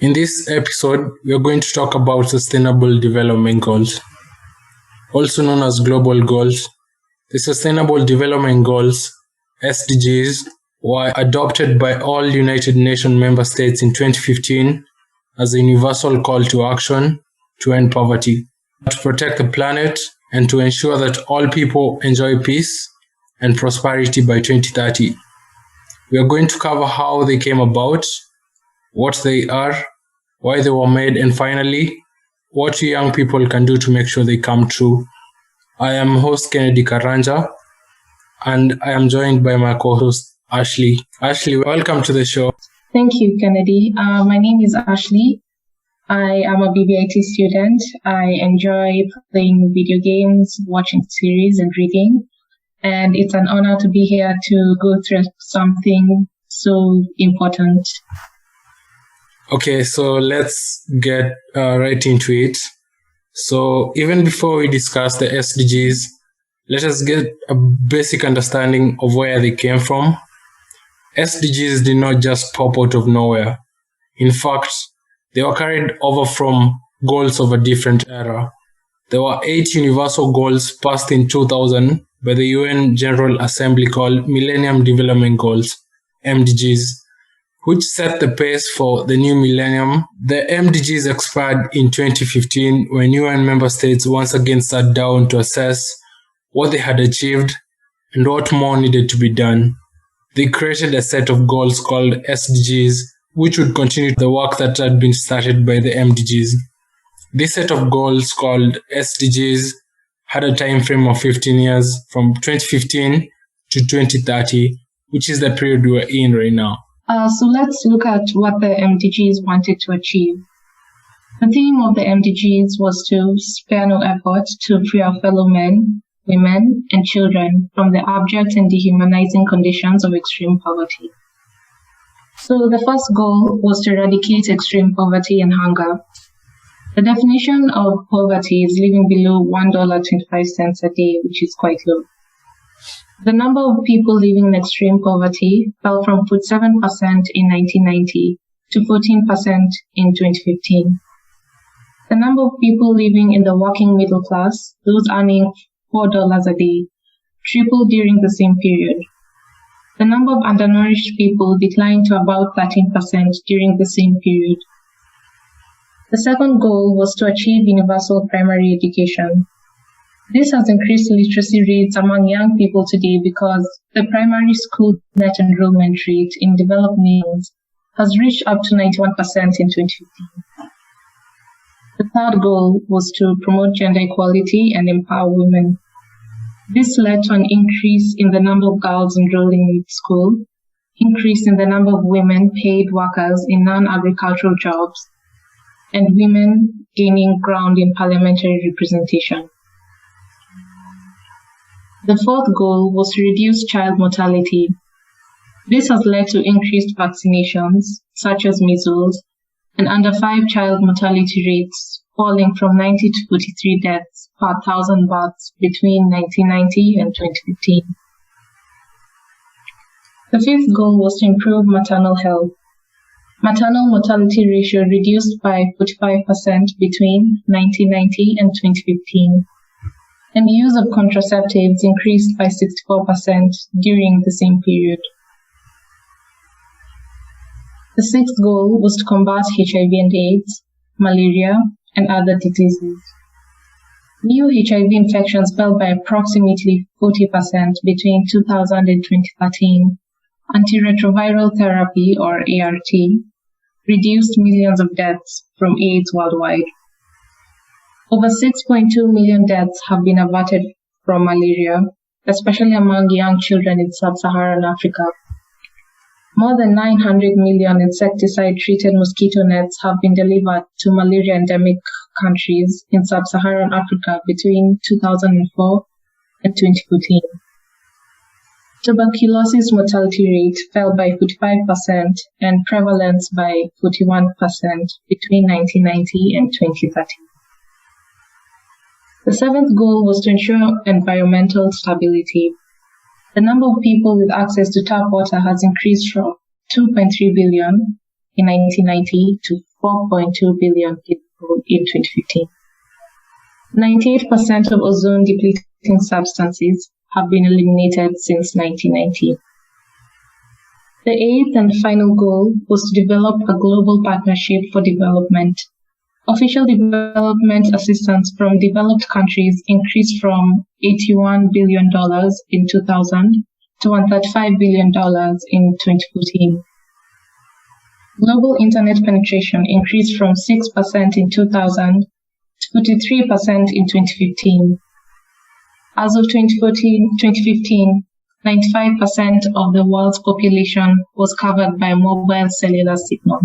In this episode, we are going to talk about Sustainable Development Goals, also known as Global Goals. The Sustainable Development Goals, SDGs, were adopted by all United Nations member states in 2015 as a universal call to action to end poverty, to protect the planet, and to ensure that all people enjoy peace and prosperity by 2030. We are going to cover how they came about, what they are, why they were made, and finally, what young people can do to make sure they come true. I am host Kennedy Karanja, and I am joined by my co-host Ashley. Ashley, welcome to the show. Thank you, Kennedy. My name is Ashley. I am a BBIT student. I enjoy playing video games, watching series, and reading. And it's an honor to be here to go through something so important. Okay, so let's get right into it. So even before we discuss the SDGs, let us get a basic understanding of where they came from. SDGs did not just pop out of nowhere. In fact, they were carried over from goals of a different era. There were 8 universal goals passed in 2000 by the UN General Assembly called Millennium Development Goals, MDGs, which set the pace for the new millennium. The MDGs expired in 2015 when UN member states once again sat down to assess what they had achieved and what more needed to be done. They created a set of goals called SDGs, which would continue the work that had been started by the MDGs. This set of goals called SDGs had a time frame of 15 years from 2015 to 2030, which is the period we're in right now. So let's look at what the MDGs wanted to achieve. The theme of the MDGs was to spare no effort to free our fellow men, women, and children from the abject and dehumanizing conditions of extreme poverty. So the first goal was to eradicate extreme poverty and hunger. The definition of poverty is living below $1.25 a day, which is quite low. The number of people living in extreme poverty fell from 7% in 1990 to 14% in 2015. The number of people living in the working middle class, those earning $4 a day, tripled during the same period. The number of undernourished people declined to about 13% during the same period. The second goal was to achieve universal primary education. This has increased literacy rates among young people today because the primary school net enrollment rate in developed nations has reached up to 91% in 2015. The third goal was to promote gender equality and empower women. This led to an increase in the number of girls enrolling in school, increase in the number of women paid workers in non-agricultural jobs, and women gaining ground in parliamentary representation. The fourth goal was to reduce child mortality. This has led to increased vaccinations, such as measles, and under 5 child mortality rates falling from 90 to 43 deaths per 1,000 births between 1990 and 2015. The fifth goal was to improve maternal health. Maternal mortality ratio reduced by 45% between 1990 and 2015. And the use of contraceptives increased by 64% during the same period. The sixth goal was to combat HIV and AIDS, malaria, and other diseases. New HIV infections fell by approximately 40% between 2000 and 2013. Antiretroviral therapy, or ART, reduced millions of deaths from AIDS worldwide. Over 6.2 million deaths have been averted from malaria, especially among young children in sub-Saharan Africa. More than 900 million insecticide-treated mosquito nets have been delivered to malaria-endemic countries in sub-Saharan Africa between 2004 and 2014. Tuberculosis mortality rate fell by 45% and prevalence by 41% between 1990 and 2013. The seventh goal was to ensure environmental stability. The number of people with access to tap water has increased from 2.3 billion in 1990 to 4.2 billion people in 2015. 98% of ozone-depleting substances have been eliminated since 1990. The eighth and final goal was to develop a global partnership for development. Official development assistance from developed countries increased from $81 billion in 2000 to $135 billion in 2014. Global internet penetration increased from 6% in 2000 to 43% in 2015. As of 2015, 95% of the world's population was covered by mobile cellular signal.